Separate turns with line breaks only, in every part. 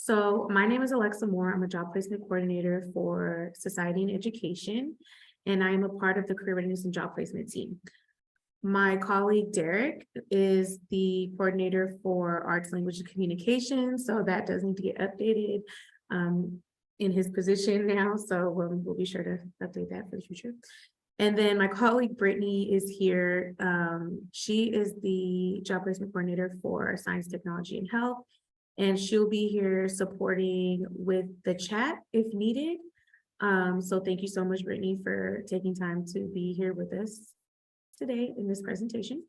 So my name is Alexa Moore. I'm a job placement coordinator for Society and Education, and I am a part of the Career Readiness and Job Placement team. My colleague Derek is the coordinator for Arts, Language, and Communication, so that does need to get updated in his position now, so we'll be sure to update that for the future. And then my colleague Brittany is here. She is the job placement coordinator for Science, Technology, and Health. And she'll be here supporting with the chat if needed. So thank you so much, Brittany, for taking time to be here with us today in this presentation.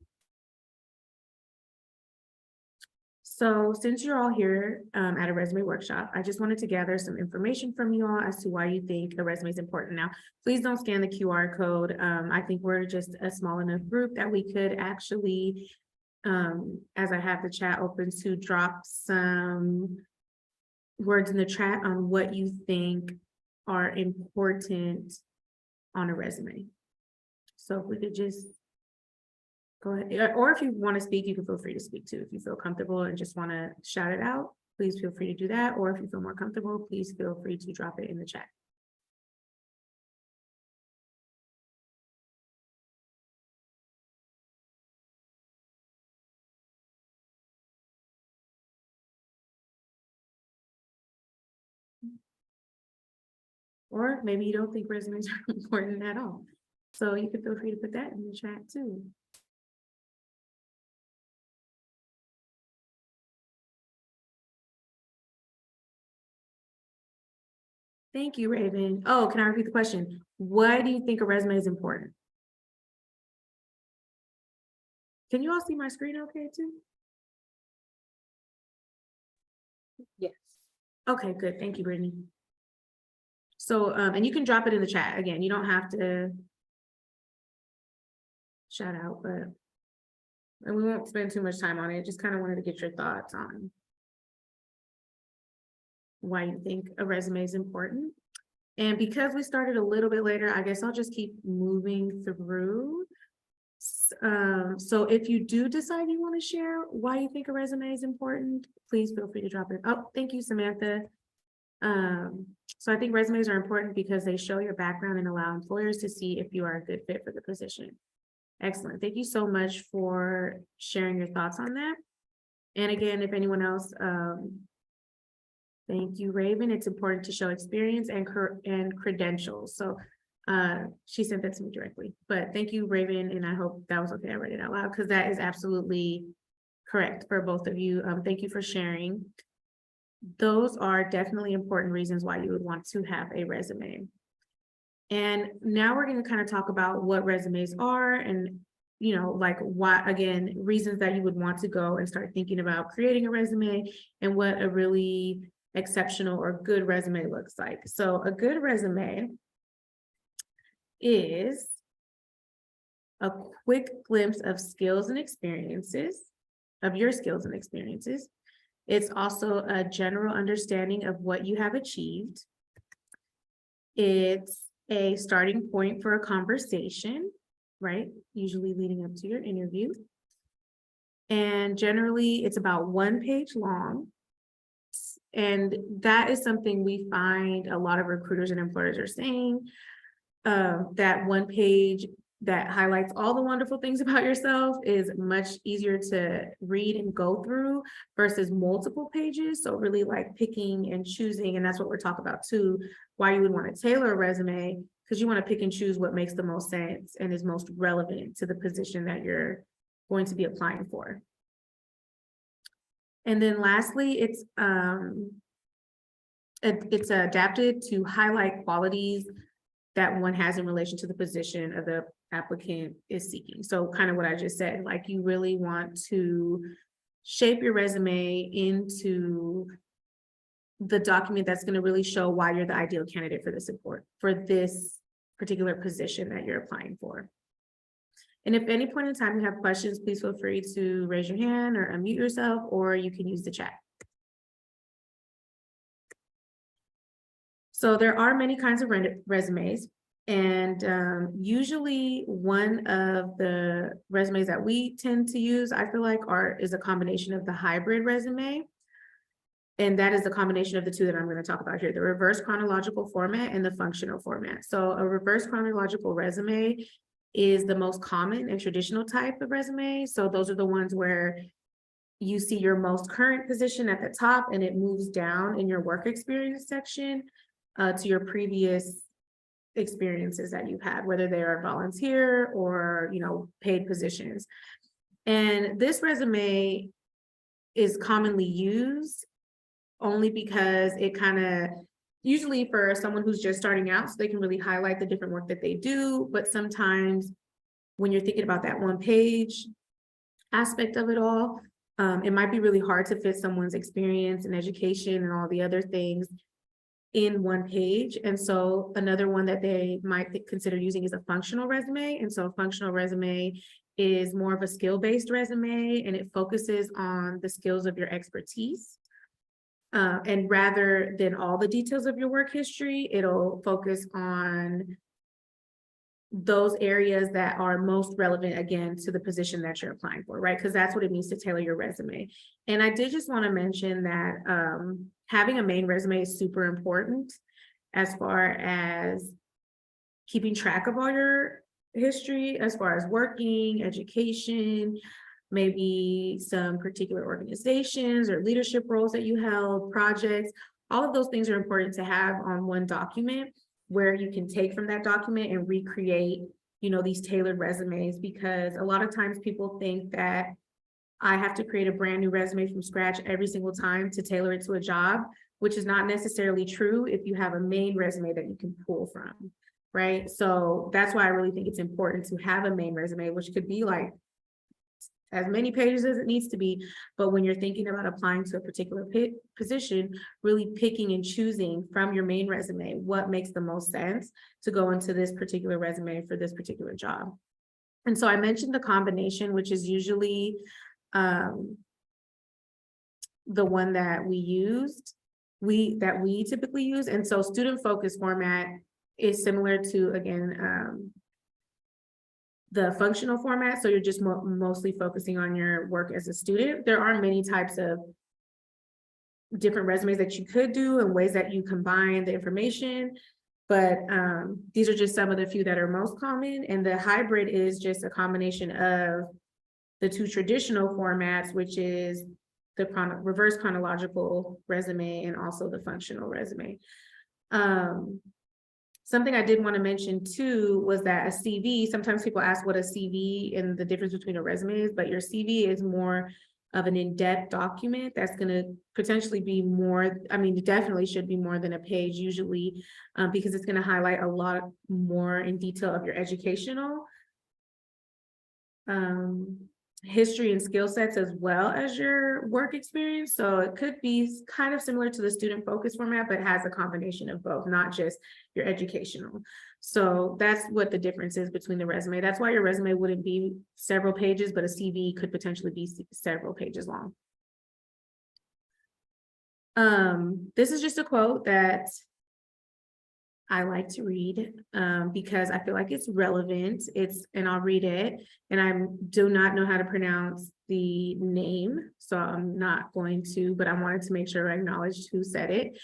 So since you're all here at a resume workshop, I just wanted to gather some information from you all as to why you think a resume is important. Now, please don't scan the QR code. I think we're just a small enough group that we could actually, as I have the chat open, to drop some words in the chat on what you think are important on a resume. So if we could just go ahead, or if you want to speak, you can feel free to speak too. If you feel comfortable and just want to shout it out, please feel free to do that. Or if you feel more comfortable, please feel free to drop it in the chat. Or maybe you don't think resumes are important at all. So you can feel free to put that in the chat too. Thank you, Raven. Oh, can I repeat the question? Why do you think a resume is important? Can you all see my screen okay too?
Yes.
Okay, good. Thank you, Brittany. So, and you can drop it in the chat. Again, you don't have to shout out, but and we won't spend too much time on it. Just kind of wanted to get your thoughts on why you think a resume is important. And because we started a little bit later, I guess I'll just keep moving through. So if you do decide you want to share why you think a resume is important, please feel free to drop it. Oh, thank you, Samantha. So I think resumes are important because they show your background and allow employers to see if you are a good fit for the position. Excellent. Thank you so much for sharing your thoughts on that. And again, if anyone else, thank you, Raven. It's important to show experience and credentials. So she sent that to me directly, but thank you, Raven. And I hope that was okay. I read it out loud because that is absolutely correct for both of you. Thank you for sharing. Those are definitely important reasons why you would want to have a resume. And now we're going to kind of talk about what resumes are and, you know, like why, again, reasons that you would want to go and start thinking about creating a resume and what a really exceptional or good resume looks like. So a good resume is a quick glimpse of skills and experiences, of your skills and experiences. It's also a general understanding of what you have achieved. It's a starting point for a conversation, right? Usually leading up to your interview. And generally it's about 1 page long. And that is something we find a lot of recruiters and employers are saying, that 1 page that highlights all the wonderful things about yourself is much easier to read and go through versus multiple pages. So really like picking and choosing, and that's what we're talking about too, why you would want to tailor a resume, because you want to pick and choose what makes the most sense and is most relevant to the position that you're going to be applying for. And then lastly, it's adapted to highlight qualities that one has in relation to the position of the applicant is seeking. So kind of what I just said, like you really want to shape your resume into the document that's going to really show why you're the ideal candidate for this particular position that you're applying for. And if at any point in time you have questions, please feel free to raise your hand or unmute yourself, or you can use the chat. So there are many kinds of resumes, and usually one of the resumes that we tend to use, I feel like, is a combination of the hybrid resume. And that is the combination of the two that I'm going to talk about here, the reverse chronological format and the functional format. So a reverse chronological resume is the most common and traditional type of resume. So those are the ones where you see your most current position at the top and it moves down in your work experience section to your previous experiences that you've had, whether they are volunteer or, paid positions. And this resume is commonly used only because it kind of, usually for someone who's just starting out, so they can really highlight the different work that they do. But sometimes when you're thinking about that one page aspect of it all, it might be really hard to fit someone's experience and education and all the other things in one page. And so another one that they might consider using is a functional resume. And so a functional resume is more of a skill-based resume, and it focuses on the skills of your expertise. And rather than all the details of your work history, it'll focus on those areas that are most relevant, again, to the position that you're applying for, right? Because that's what it means to tailor your resume. And I did just want to mention that having a main resume is super important as far as keeping track of all your history, as far as working, education, maybe some particular organizations or leadership roles that you held, projects. All of those things are important to have on one document where you can take from that document and recreate, these tailored resumes, because a lot of times people think that I have to create a brand new resume from scratch every single time to tailor it to a job, which is not necessarily true if you have a main resume that you can pull from, right? So that's why I really think it's important to have a main resume, which could be like as many pages as it needs to be. But when you're thinking about applying to a particular position, really picking and choosing from your main resume what makes the most sense to go into this particular resume for this particular job. And so I mentioned the combination, which is usually the one that we typically use. And so student focused format is similar to, again, the functional format. So you're just mostly focusing on your work as a student. There are many types of different resumes that you could do and ways that you combine the information, but these are just some of the few that are most common. And the hybrid is just a combination of the two traditional formats, which is the reverse chronological resume and also the functional resume. Something I did want to mention too was that a CV, sometimes people ask what a CV and the difference between a resume is, but your CV is more of an in-depth document that's going to potentially be more, it definitely should be more than a page usually, because it's going to highlight a lot more in detail of your educational history and skill sets as well as your work experience. So it could be kind of similar to the student focus format, but has a combination of both, not just your educational. So that's what the difference is between the resume. That's why your resume wouldn't be several pages, but a CV could potentially be several pages long. This is just a quote that I like to read because I feel like it's relevant. And I'll read it. And I do not know how to pronounce the name, so I'm not going to, but I wanted to make sure I acknowledged who said it.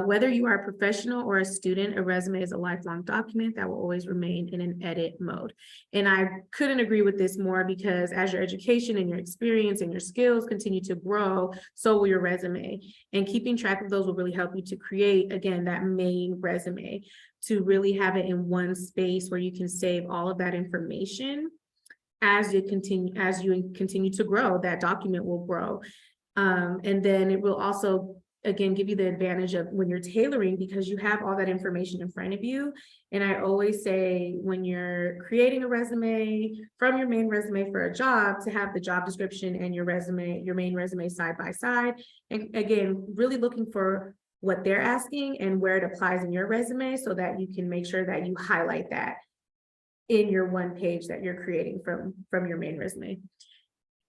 Whether you are a professional or a student, a resume is a lifelong document that will always remain in an edit mode. And I couldn't agree with this more, because as your education and your experience and your skills continue to grow, so will your resume. And keeping track of those will really help you to create, again, that main resume, to really have it in one space where you can save all of that information. As you continue to grow, that document will grow. And then it will also, again, give you the advantage of when you're tailoring, because you have all that information in front of you. And I always say, when you're creating a resume from your main resume for a job, to have the job description and your main resume side by side. And again, really looking for what they're asking and where it applies in your resume, so that you can make sure that you highlight that in your one page that you're creating from your main resume.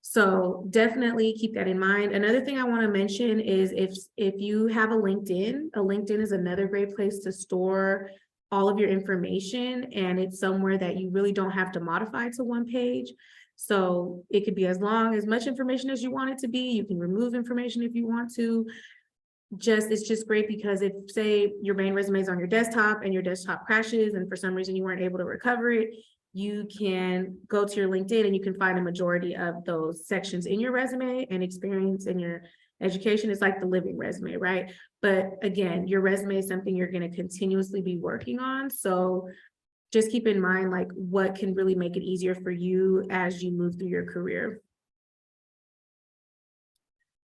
So definitely keep that in mind. Another thing I want to mention is if you have a LinkedIn is another great place to store all of your information, and it's somewhere that you really don't have to modify to one page. So it could be as much information as you want it to be. You can remove information if you want to. it's just great because if, say, your main resume is on your desktop and your desktop crashes and for some reason you weren't able to recover it, you can go to your LinkedIn and you can find a majority of those sections in your resume, and experience in your education is like the living resume, right? But again, your resume is something you're going to continuously be working on. So just keep in mind, like, what can really make it easier for you as you move through your career.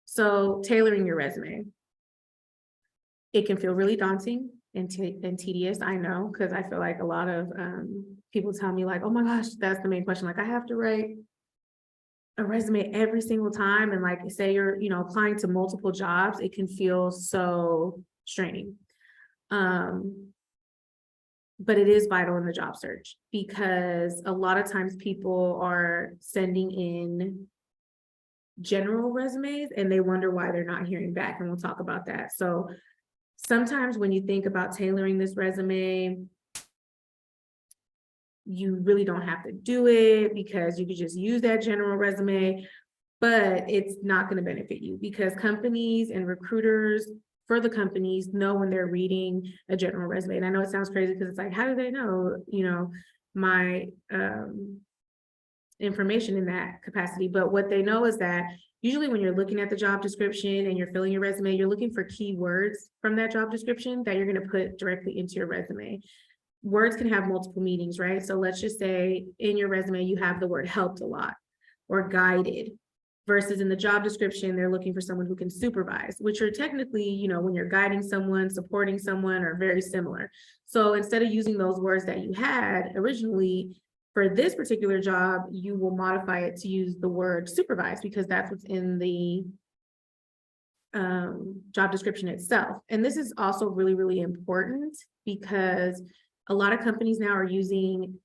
So tailoring your resume. It can feel really daunting and tedious, I know, because I feel like a lot of people tell me like, oh my gosh, that's the main question. Like, I have to write a resume every single time. And like, say you're, applying to multiple jobs, it can feel so straining. But it is vital in the job search, because a lot of times people are sending in general resumes and they wonder why they're not hearing back. And we'll talk about that. So sometimes when you think about tailoring this resume, you really don't have to do it, because you could just use that general resume, but it's not going to benefit you, because companies and recruiters for the companies know when they're reading a general resume. And I know it sounds crazy because it's like, how do they know, my information in that capacity? But what they know is that usually when you're looking at the job description and you're filling your resume, you're looking for keywords from that job description that you're going to put directly into your resume. Words can have multiple meanings, right? So let's just say in your resume, you have the word helped a lot or guided, versus in the job description, they're looking for someone who can supervise, which are technically, when you're guiding someone, supporting someone, are very similar. So instead of using those words that you had originally, for this particular job, you will modify it to use the word supervise, because that's what's in the job description itself. And this is also really, really important, because a lot of companies now are using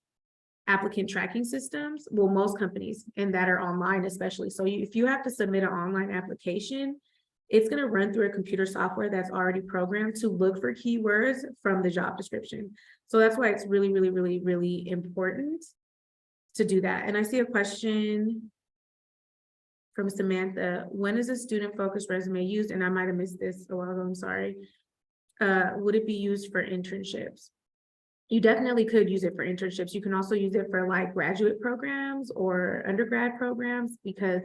applicant tracking systems. Well, most companies, and that are online especially. So if you have to submit an online application, it's going to run through a computer software that's already programmed to look for keywords from the job description. So that's why it's really, really, really, really important to do that. And I see a question from Samantha. When is a student-focused resume used? And I might have missed this a while ago, I'm sorry. Would it be used for internships? You definitely could use it for internships. You can also use it for like graduate programs or undergrad programs, because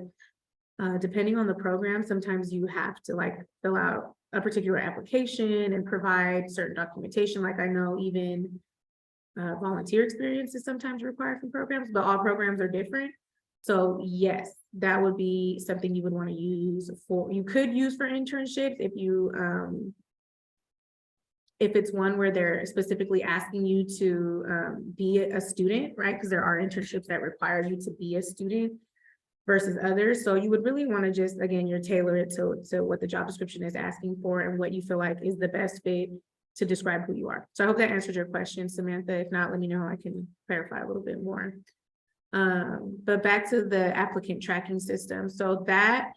depending on the program, sometimes you have to like fill out a particular application and provide certain documentation. Like, I know even volunteer experience is sometimes required for programs, but all programs are different. So yes, that would be something you would want to use you could use for internships if it's one where they're specifically asking you to be a student, right? Because there are internships that require you to be a student versus others. So you would really want to just, again, you're tailored to what the job description is asking for and what you feel like is the best fit to describe who you are. So I hope that answered your question, Samantha. If not, let me know. I can clarify a little bit more. But back to the applicant tracking system. So that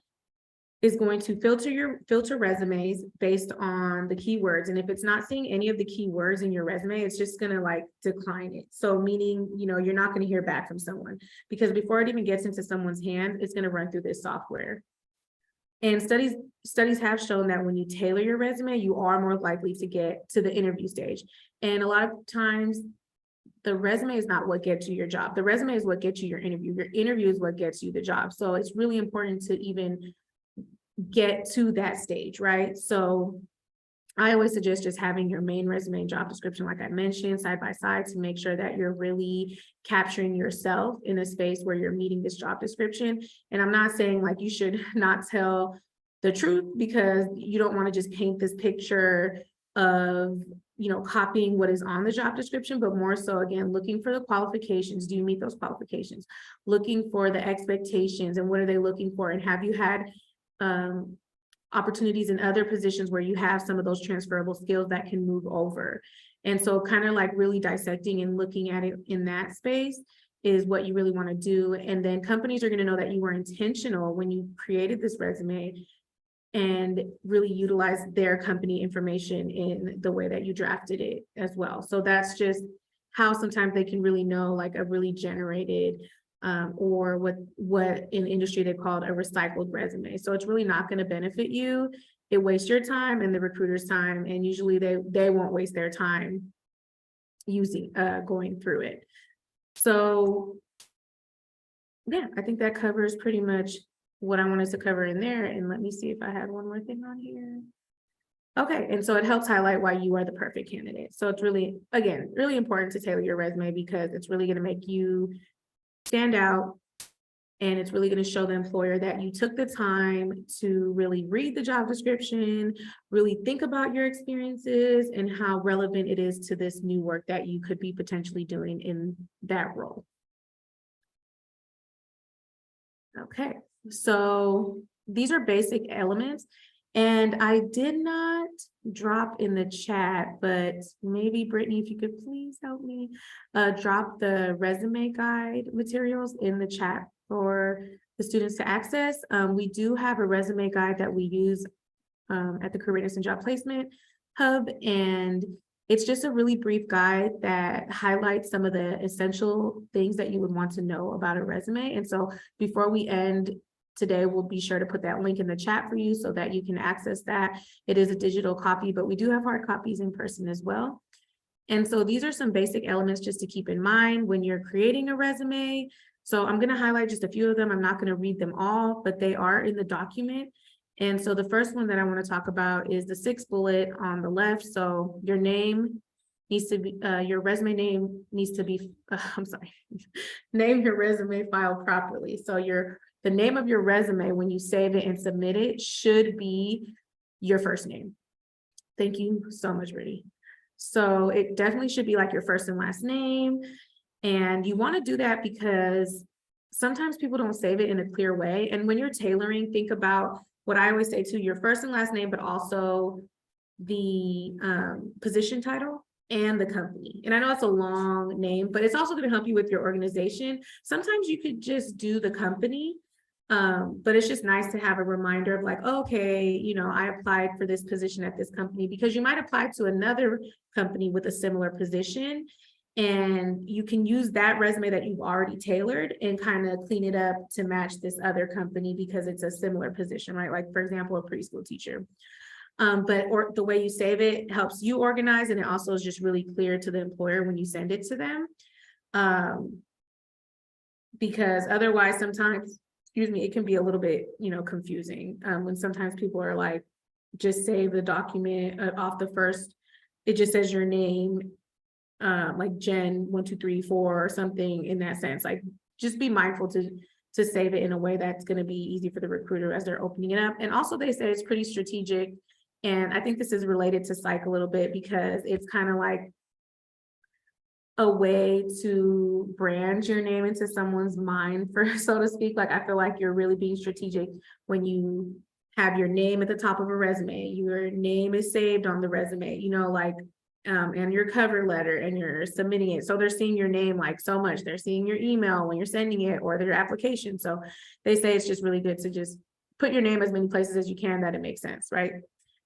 is going to filter resumes based on the keywords. And if it's not seeing any of the keywords in your resume, it's just going to like decline it. So meaning, you're not going to hear back from someone, because before it even gets into someone's hand, it's going to run through this software. And studies have shown that when you tailor your resume, you are more likely to get to the interview stage. And a lot of times the resume is not what gets you your job. The resume is what gets you your interview. Your interview is what gets you the job. So it's really important to even get to that stage, right? So I always suggest just having your main resume and job description, like I mentioned, side by side, to make sure that you're really capturing yourself in a space where you're meeting this job description. And I'm not saying like you should not tell the truth, because you don't want to just paint this picture of copying what is on the job description, but more so, again, looking for the qualifications. Do you meet those qualifications? Looking for the expectations and what are they looking for? And have you had opportunities in other positions where you have some of those transferable skills that can move over? And so kind of like really dissecting and looking at it in that space is what you really want to do. And then companies are going to know that you were intentional when you created this resume and really utilize their company information in the way that you drafted it as well. So that's just how sometimes they can really know like a really generated or what in industry they called a recycled resume. So it's really not going to benefit you it wastes your time and the recruiter's time, and usually they won't waste their time going through it. So yeah, I think that covers pretty much what I wanted to cover in there. And let me see if I had one more thing on here. Okay, and so it helps highlight why you are the perfect candidate. So it's really, again, really important to tailor your resume because it's really going to make you stand out. And it's really going to show the employer that you took the time to really read the job description, really think about your experiences and how relevant it is to this new work that you could be potentially doing in that role. Okay, so these are basic elements. And I did not drop in the chat, but maybe Brittany, if you could please help me drop the resume guide materials in the chat for the students to access. We do have a resume guide that we use at the Career Readiness and Job Placement Hub, and it's just a really brief guide that highlights some of the essential things that you would want to know about a resume. And so before we end today, we'll be sure to put that link in the chat for you so that you can access that. It is a digital copy, but we do have hard copies in person as well. And so these are some basic elements just to keep in mind when you're creating a resume. So I'm going to highlight just a few of them. I'm not going to read them all, but they are in the document. And so the first one that I want to talk about is the 6th bullet on the left. So your name needs to be, your resume name needs to be, name your resume file properly. So the name of your resume, when you save it and submit it, should be your first name. Thank you so much, Brittany. So it definitely should be like your first and last name. And you want to do that because sometimes people don't save it in a clear way. And when you're tailoring, think about what I always say too, your first and last name, but also the position title and the company. And I know it's a long name, but it's also going to help you with your organization. Sometimes you could just do the company. But it's just nice to have a reminder of like, okay, you know, I applied for this position at this company, because you might apply to another company with a similar position, and you can use that resume that you've already tailored and kind of clean it up to match this other company because it's a similar position, right? Like, for example, a preschool teacher. But the way you save it helps you organize, and it also is just really clear to the employer when you send it to them. Because otherwise sometimes, it can be a little bit, confusing when sometimes people are like, just save the document off the first, it just says your name, like Jen 1234 or something in that sense. Like, just be mindful to save it in a way that's going to be easy for the recruiter as they're opening it up. And also they say it's pretty strategic. And I think this is related to Psych a little bit because it's kind of like a way to brand your name into someone's mind, for so to speak. Like, I feel like you're really being strategic when you have your name at the top of a resume, your name is saved on the resume, and your cover letter, and you're submitting it. So they're seeing your name like so much. They're seeing your email when you're sending it or their application. So they say it's just really good to just put your name as many places as you can that it makes sense, right?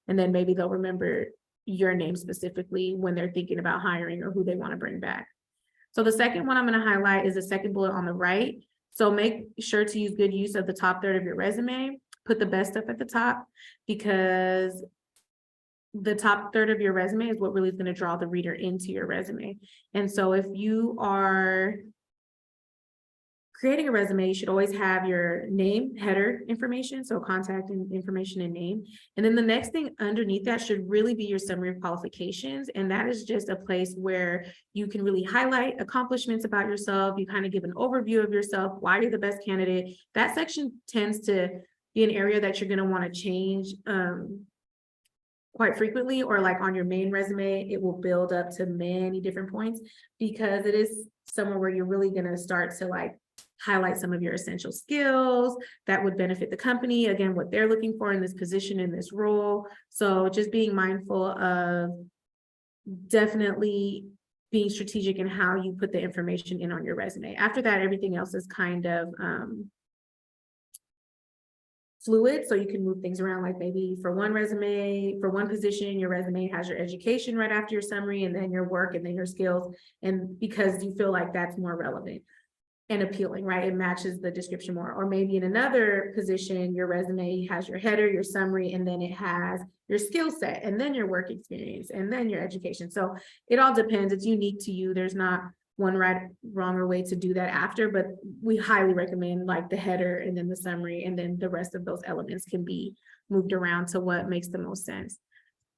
And then maybe they'll remember your name specifically when they're thinking about hiring or who they want to bring back. So the second one I'm going to highlight is the second bullet on the right. So make sure to use good use of the top third of your resume. Put the best stuff at the top, because the top third of your resume is what really is going to draw the reader into your resume. And so if you are creating a resume, you should always have your name, header information, so contact information and name. And then the next thing underneath that should really be your summary of qualifications. And that is just a place where you can really highlight accomplishments about yourself. You kind of give an overview of yourself, why you're the best candidate. That section tends to be an area that you're going to want to change quite frequently, or like on your main resume, it will build up to many different points, because it is somewhere where you're really going to start to like highlight some of your essential skills that would benefit the company, again, what they're looking for in this position, in this role. So just being mindful of definitely being strategic in how you put the information in on your resume. After that, everything else is kind of fluid, so you can move things around. Like maybe for one resume, for one position, your resume has your education right after your summary, and then your work, and then your skills, and because you feel like that's more relevant. and appealing, right? It matches the description more. Or maybe in another position, your resume has your header, your summary, and then it has your skill set, and then your work experience, and then your education. So it all depends. It's unique to you. There's not one right, wrong, or way to do that after, but we highly recommend like the header and then the summary, and then the rest of those elements can be moved around to what makes the most sense.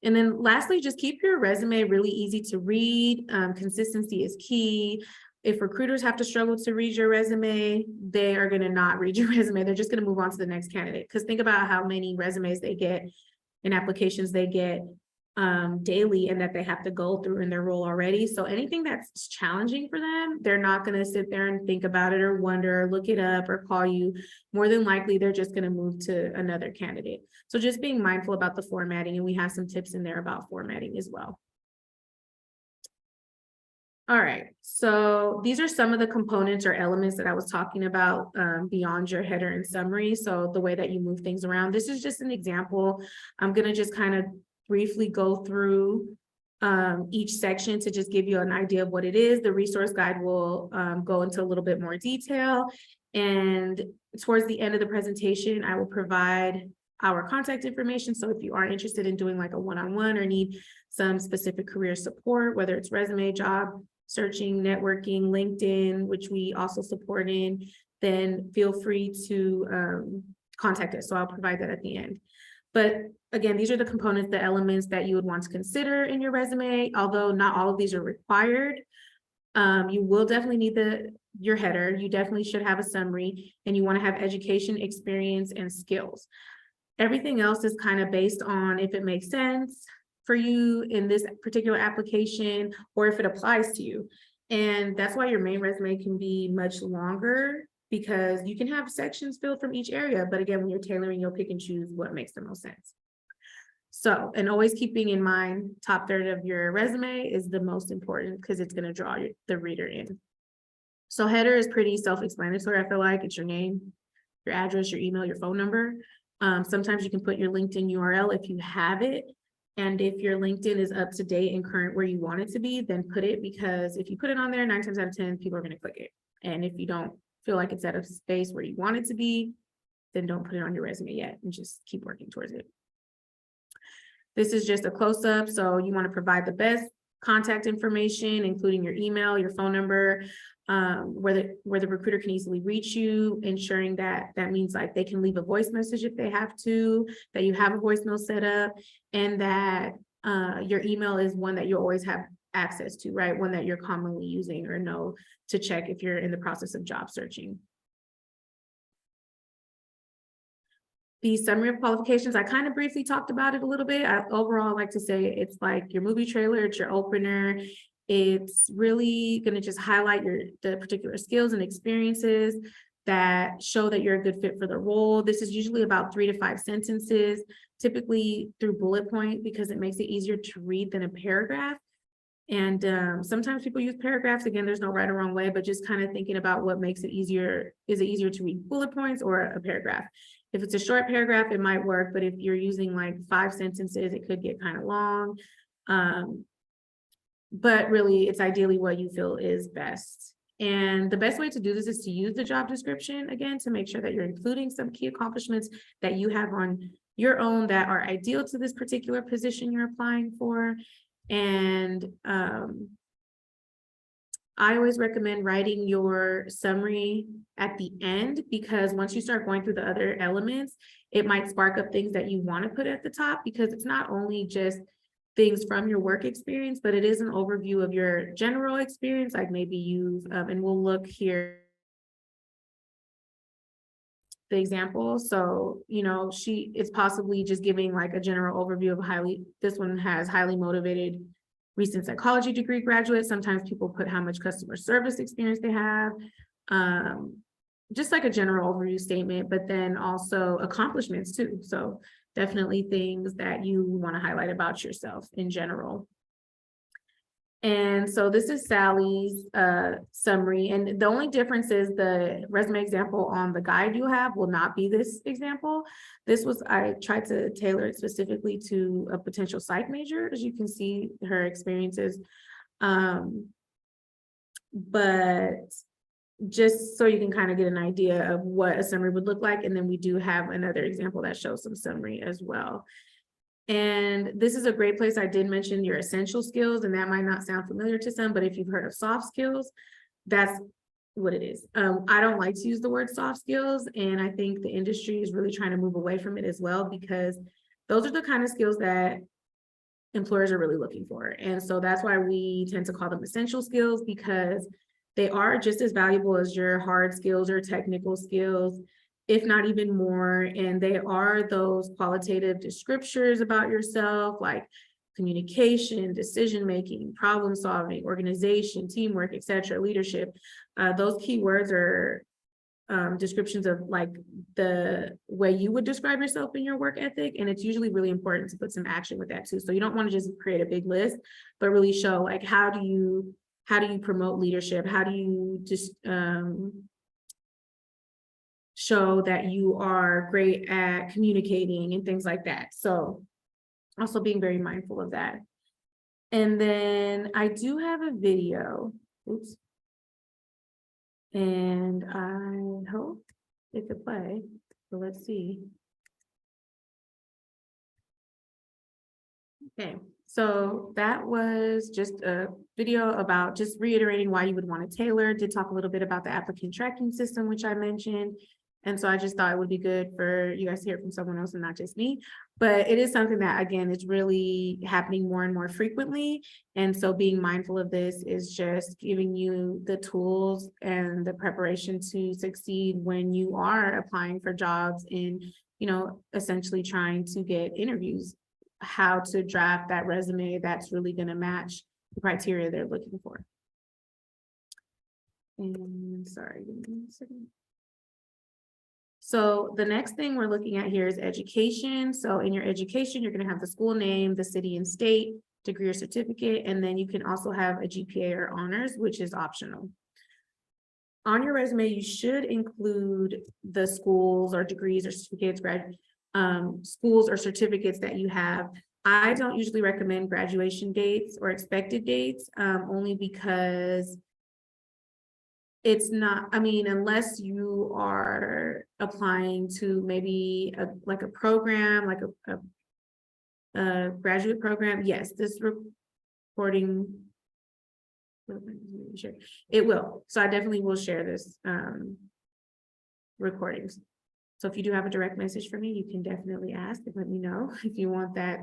And then lastly, just keep your resume really easy to read. Consistency is key. If recruiters have to struggle to read your resume, they are going to not read your resume. They're just going to move on to the next candidate. Because think about how many resumes they get and applications they get daily, and that they have to go through in their role already. So anything that's challenging for them, they're not going to sit there and think about it or wonder or look it up or call you. More than likely, they're just going to move to another candidate. So just being mindful about the formatting, and we have some tips in there about formatting as well. All right, so these are some of the components or elements that I was talking about beyond your header and summary. So the way that you move things around, this is just an example. I'm going to just kind of briefly go through each section to just give you an idea of what it is. The resource guide will go into a little bit more detail. And towards the end of the presentation, I will provide our contact information. So if you are interested in doing like a one-on-one or need some specific career support, whether it's resume, job searching, networking, LinkedIn, which we also support in, then feel free to contact us. So I'll provide that at the end. But again, these are the components, the elements that you would want to consider in your resume, although not all of these are required. You will definitely need your header. You definitely should have a summary, and you want to have education, experience, and skills. Everything else is kind of based on if it makes sense for you in this particular application, or if it applies to you. And that's why your main resume can be much longer, because you can have sections filled from each area. But again, when you're tailoring, you'll pick and choose what makes the most sense. So, and always keeping in mind, top third of your resume is the most important, because it's going to draw the reader in. So header is pretty self-explanatory. I feel like it's your name, your address, your email, your phone number. Sometimes you can put your LinkedIn URL if you have it. And if your LinkedIn is up to date and current where you want it to be, then put it, because if you put it on there, 9 times out of 10, people are going to click it. And if you don't feel like it's at a space where you want it to be, then don't put it on your resume yet, and just keep working towards it. This is just a close-up. So you want to provide the best contact information, including your email, your phone number, where the recruiter can easily reach you, ensuring that means like they can leave a voice message if they have to, that you have a voicemail set up, and that your email is one that you always have access to, right? One that you're commonly using or know to check if you're in the process of job searching. The summary of qualifications, I kind of briefly talked about it a little bit. Overall, I like to say it's like your movie trailer, it's your opener. It's really going to just highlight the particular skills and experiences that show that you're a good fit for the role. This is usually about 3 to 5 sentences, typically through bullet point, because it makes it easier to read than a paragraph. And sometimes people use paragraphs. Again, there's no right or wrong way, but just kind of thinking about what makes it easier. Is it easier to read bullet points or a paragraph? If it's a short paragraph, it might work, but if you're using like 5 sentences, it could get kind of long. But really, it's ideally what you feel is best. And the best way to do this is to use the job description, again, to make sure that you're including some key accomplishments that you have on your own that are ideal to this particular position you're applying for. And I always recommend writing your summary at the end, because once you start going through the other elements, it might spark up things that you want to put at the top, because it's not only just things from your work experience, but it is an overview of your general experience, like maybe you've, and we'll look here, the example. So, you know, it's possibly just giving like a general overview of this one has highly motivated recent psychology degree graduate. Sometimes people put how much customer service experience they have, just like a general overview statement, but then also accomplishments too. So definitely things that you want to highlight about yourself in general. And so this is Sally's summary. And the only difference is the resume example on the guide you have will not be this example. I tried to tailor it specifically to a potential psych major, as you can see her experiences. But just so you can kind of get an idea of what a summary would look like. And then we do have another example that shows some summary as well. And this is a great place. I did mention your essential skills, and that might not sound familiar to some, but if you've heard of soft skills, that's what it is. I don't like to use the word soft skills, and I think the industry is really trying to move away from it as well, because those are the kind of skills that employers are really looking for. And so that's why we tend to call them essential skills, because they are just as valuable as your hard skills or technical skills, if not even more. And they are those qualitative descriptors about yourself, like communication, decision-making, problem solving, organization, teamwork, etc., leadership. Those keywords are descriptions of like the way you would describe yourself in your work ethic. And it's usually really important to put some action with that too. So you don't want to just create a big list, but really show like, how do you promote leadership? How do you just show that you are great at communicating and things like that? So also being very mindful of that. And then I do have a video. Oops. And I hope it could play. So let's see. Okay, so that was just a video about just reiterating why you would want to tailor. Did talk a little bit about the applicant tracking system, which I mentioned. And so I just thought it would be good for you guys to hear from someone else and not just me. But it is something that, again, is really happening more and more frequently. And so being mindful of this is just giving you the tools and the preparation to succeed when you are applying for jobs and, you know, essentially trying to get interviews, how to draft that resume that's really going to match the criteria they're looking for. And sorry, give me a second. So the next thing we're looking at here is education. So in your education, you're going to have the school name, the city and state, degree or certificate, and then you can also have a GPA or honors, which is optional. On your resume, you should include the schools or degrees or certificates, schools or certificates that you have. I don't usually recommend graduation dates or expected dates, only because it's not, I mean, unless you are applying to maybe like a program, like a graduate program, yes, this recording, sure, it will. So I definitely will share this recordings. So if you do have a direct message for me, you can definitely ask and let me know if you want that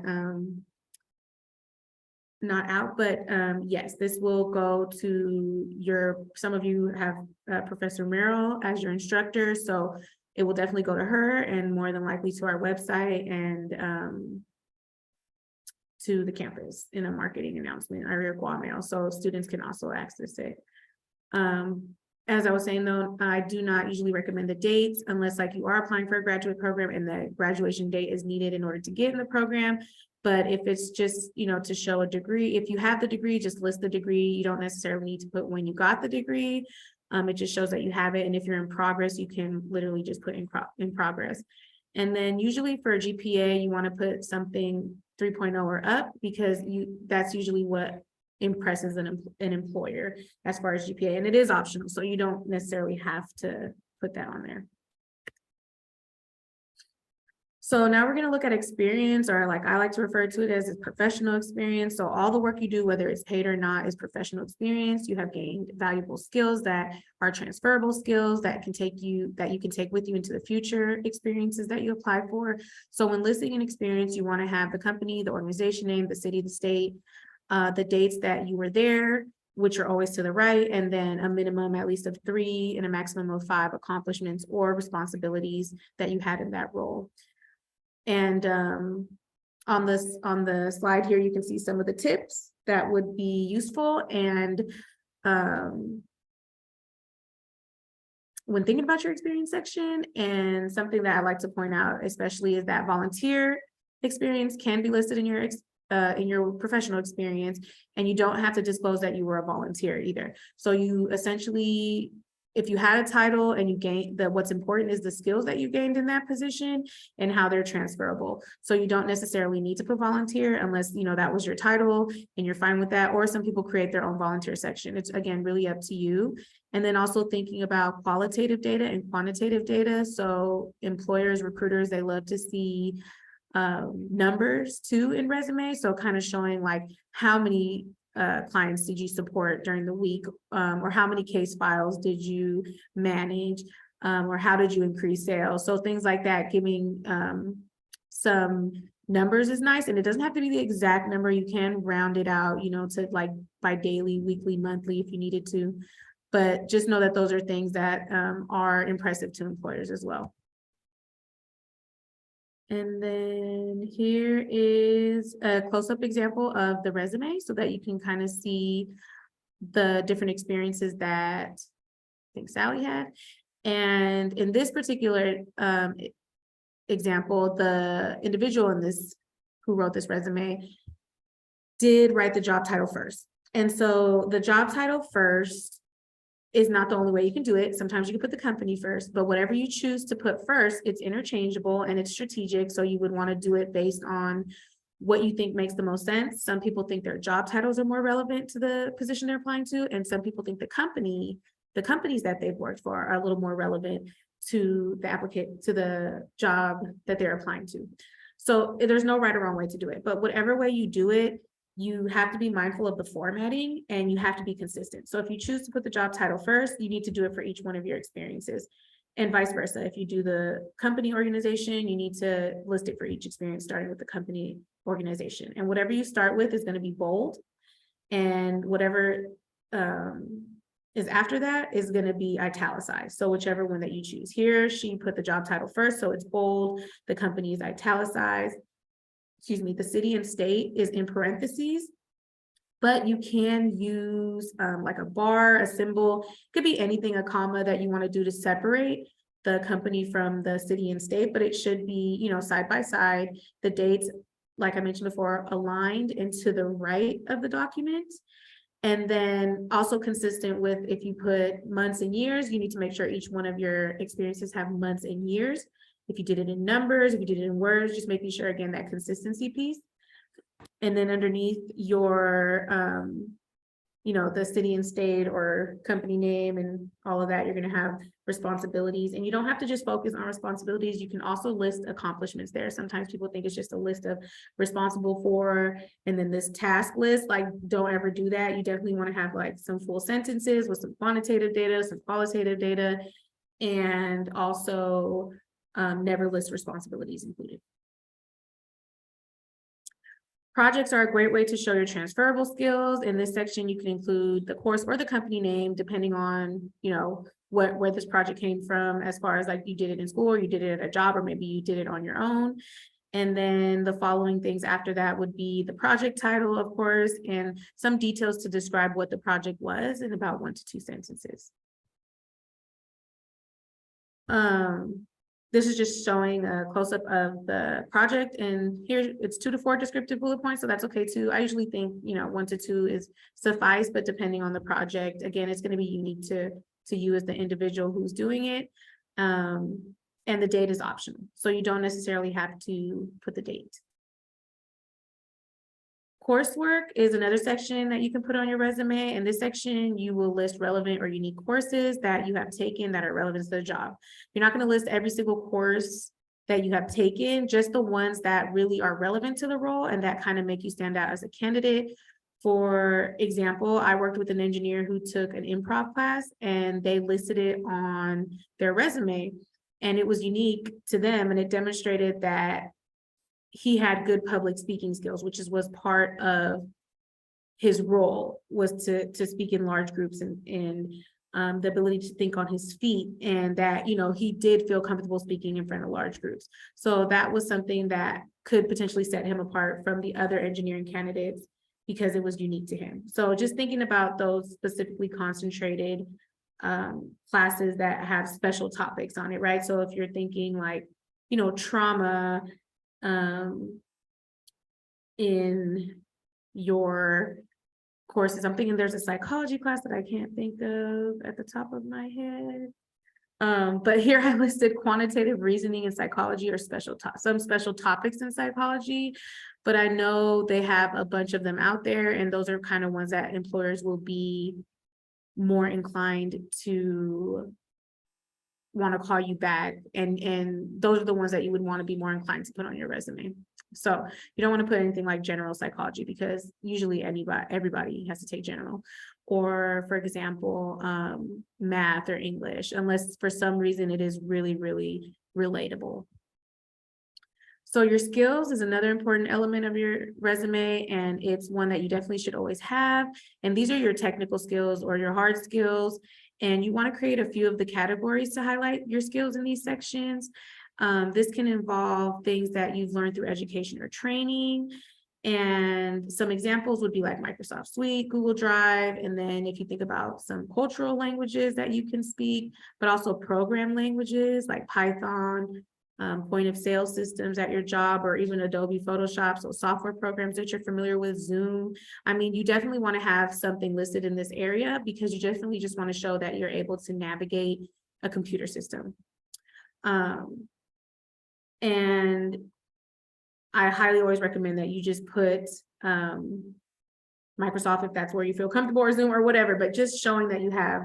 not out, but yes, this will go to some of you have Professor Merrill as your instructor, so it will definitely go to her and more than likely to our website and to the campus in a marketing announcement, or Guam mail, so students can also access it. As I was saying though, I do not usually recommend the dates unless like you are applying for a graduate program and the graduation date is needed in order to get in the program. But if it's just, you know, to show a degree, if you have the degree, just list the degree. You don't necessarily need to put when you got the degree. It just shows that you have it. And if you're in progress, you can literally just put in progress. And then usually for a GPA, you want to put something 3.0 or up, because that's usually what impresses an employer as far as GPA, and it is optional, so you don't necessarily have to put that on there. So now we're going to look at experience, or like I like to refer to it as professional experience. So all the work you do, whether it's paid or not, is professional experience. You have gained valuable skills that are transferable skills that you can take with you into the future experiences that you apply for. So when listing an experience, you want to have the company, the organization name, the city, the state, the dates that you were there, which are always to the right, and then a minimum at least of 3 and a maximum of 5 accomplishments or responsibilities that you had in that role. And on the slide here, you can see some of the tips that would be useful. And when thinking about your experience section, and something that I like to point out especially is that volunteer experience can be listed in your professional experience, and you don't have to disclose that you were a volunteer either. So you essentially, if you had a title and you gained what's important is the skills that you gained in that position and how they're transferable. So you don't necessarily need to put volunteer unless, you know, that was your title and you're fine with that. Or some people create their own volunteer section. It's again, really up to you. And then also thinking about qualitative data and quantitative data. So employers, recruiters, they love to see numbers too in resumes. So kind of showing like how many clients did you support during the week, or how many case files did you manage, or how did you increase sales? So things like that, giving some numbers is nice, and it doesn't have to be the exact number. You can round it out, you know, to like by daily, weekly, monthly if you needed to, but just know that those are things that are impressive to employers as well. And then here is a close-up example of the resume so that you can kind of see the different experiences that I think Sally had. And in this particular example, the individual in this who wrote this resume did write the job title first. And so the job title first is not the only way you can do it. Sometimes you can put the company first, but whatever you choose to put first, it's interchangeable and it's strategic. So you would want to do it based on what you think makes the most sense. Some people think their job titles are more relevant to the position they're applying to, and some people think the companies that they've worked for are a little more relevant to the applicant, to the job that they're applying to. So there's no right or wrong way to do it, but whatever way you do it, you have to be mindful of the formatting and you have to be consistent. So if you choose to put the job title first, you need to do it for each one of your experiences, and vice versa. If you do the company organization, you need to list it for each experience, starting with the company organization. And whatever you start with is going to be bold, and whatever is after that is going to be italicized. So whichever one that you choose. Here, she put the job title first, so it's bold. The company is italicized. Excuse me, the city and state is in parentheses, but you can use like a bar, a symbol, could be anything, a comma that you want to do to separate the company from the city and state, but it should be, you know, side by side. The dates, like I mentioned before, aligned into the right of the document. And then also consistent with, if you put months and years, you need to make sure each one of your experiences have months and years. If you did it in numbers, if you did it in words, just making sure, again, that consistency piece. And then underneath your, you know, the city and state or company name and all of that, you're going to have responsibilities. And you don't have to just focus on responsibilities. You can also list accomplishments there. Sometimes people think it's just a list of responsible for, and then this task list. Like, don't ever do that. You definitely want to have like some full sentences with some quantitative data, some qualitative data, and also never list responsibilities included. Projects are a great way to show your transferable skills. In this section, you can include the course or the company name, depending on, you know, where this project came from, as far as like you did it in school, or you did it at a job, or maybe you did it on your own. And then the following things after that would be the project title, of course, and some details to describe what the project was in about 1 to 2 sentences. This is just showing a close-up of the project, and here it's 2 to 4 descriptive bullet points, so that's okay too. I usually think, you know, 1 to 2 is suffice, but depending on the project, again, it's going to be unique to you as the individual who's doing it. And the date is optional, so you don't necessarily have to put the date. Coursework is another section that you can put on your resume. In this section, you will list relevant or unique courses that you have taken that are relevant to the job. You're not going to list every single course that you have taken, just the ones that really are relevant to the role and that kind of make you stand out as a candidate. For example, I worked with an engineer who took an improv class and they listed it on their resume, and it was unique to them, and it demonstrated that he had good public speaking skills, which was part of his role, was to speak in large groups, and the ability to think on his feet, and that, you know, he did feel comfortable speaking in front of large groups. So that was something that could potentially set him apart from the other engineering candidates because it was unique to him. So just thinking about those specifically concentrated classes that have special topics on it, right? So if you're thinking like, you know, trauma, in your courses, I'm thinking there's a psychology class that I can't think of at the top of my head. But here I listed quantitative reasoning in psychology, or some special topics in psychology, but I know they have a bunch of them out there, and those are kind of ones that employers will be more inclined to want to call you back, and those are the ones that you would want to be more inclined to put on your resume. So you don't want to put anything like general psychology, because usually everybody has to take general, or for example, math or English, unless for some reason it is really, really relatable. So your skills is another important element of your resume, and it's one that you definitely should always have. And these are your technical skills or your hard skills. And you want to create a few of the categories to highlight your skills in these sections. This can involve things that you've learned through education or training. And some examples would be like Microsoft Suite, Google Drive. And then if you think about some cultural languages that you can speak, but also program languages like Python, point of sale systems at your job, or even Adobe Photoshop, so software programs that you're familiar with, Zoom. I mean, you definitely want to have something listed in this area, because you definitely just want to show that you're able to navigate a computer system. And I highly always recommend that you just put Microsoft, if that's where you feel comfortable, or Zoom or whatever, but just showing that you have,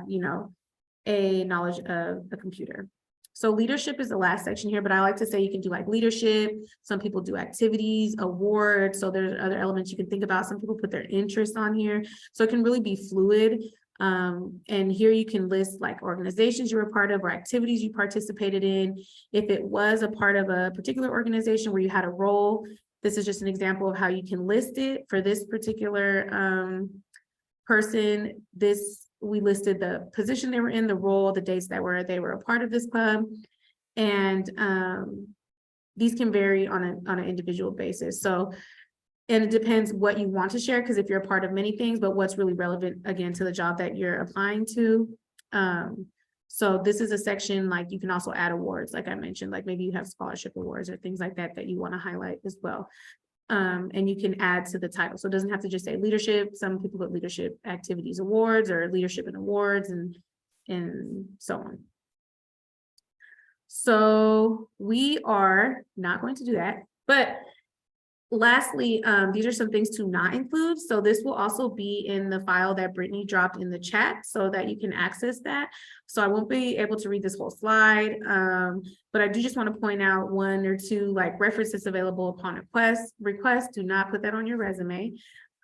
a knowledge of a computer. So leadership is the last section here, but I like to say you can do like leadership. Some people do activities, awards. So there's other elements you can think about. Some people put their interest on here. So it can really be fluid. And here you can list like organizations you were a part of or activities you participated in. If it was a part of a particular organization where you had a role, this is just an example of how you can list it. For this particular person, we listed the position they were in, the role, the dates that they were a part of this club. And these can vary on an individual basis. So, and it depends what you want to share, because if you're a part of many things, but what's really relevant again to the job that you're applying to. So this is a section, like you can also add awards, like I mentioned, like maybe you have scholarship awards or things like that you want to highlight as well. And you can add to the title. So it doesn't have to just say leadership. Some people put leadership activities awards or leadership and awards and so on. So we are not going to do that, but lastly, these are some things to not include. So this will also be in the file that Brittany dropped in the chat so that you can access that. So I won't be able to read this whole slide, but I do just want to point out one or two like references available upon request. Do not put that on your resume.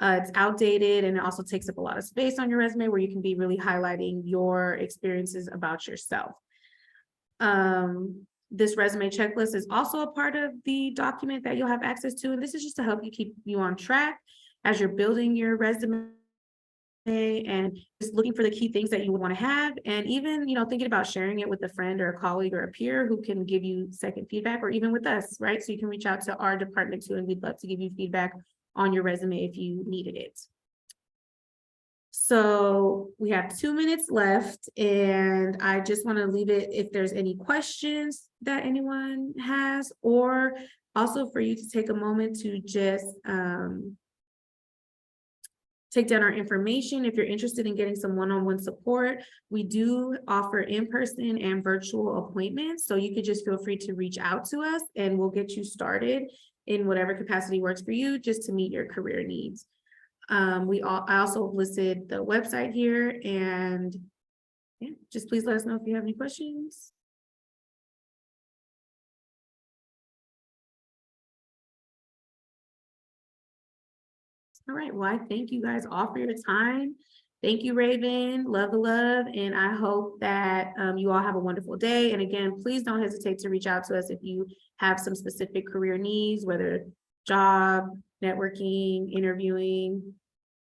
It's outdated, and it also takes up a lot of space on your resume where you can be really highlighting your experiences about yourself. This resume checklist is also a part of the document that you'll have access to. And this is just to help you keep you on track as you're building your resume and just looking for the key things that you would want to have. And even, thinking about sharing it with a friend or a colleague or a peer who can give you second feedback, or even with us, right? So you can reach out to our department too, and we'd love to give you feedback on your resume if you needed it. So we have 2 minutes left, and I just want to leave it if there's any questions that anyone has, or also for you to take a moment to just take down our information. If you're interested in getting some one-on-one support, we do offer in-person and virtual appointments. So you could just feel free to reach out to us, and we'll get you started in whatever capacity works for you, just to meet your career needs. I also listed the website here, and yeah, just please let us know if you have any questions. All right, well, I thank you guys all for your time. Thank you, Raven. Love the love, and I hope that you all have a wonderful day. And again, please don't hesitate to reach out to us if you have some specific career needs, whether job, networking, interviewing,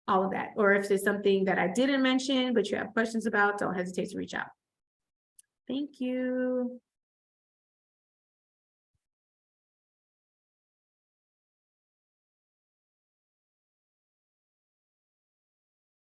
all of that. Or if there's something that I didn't mention, but you have questions about, don't hesitate to reach out. Thank you.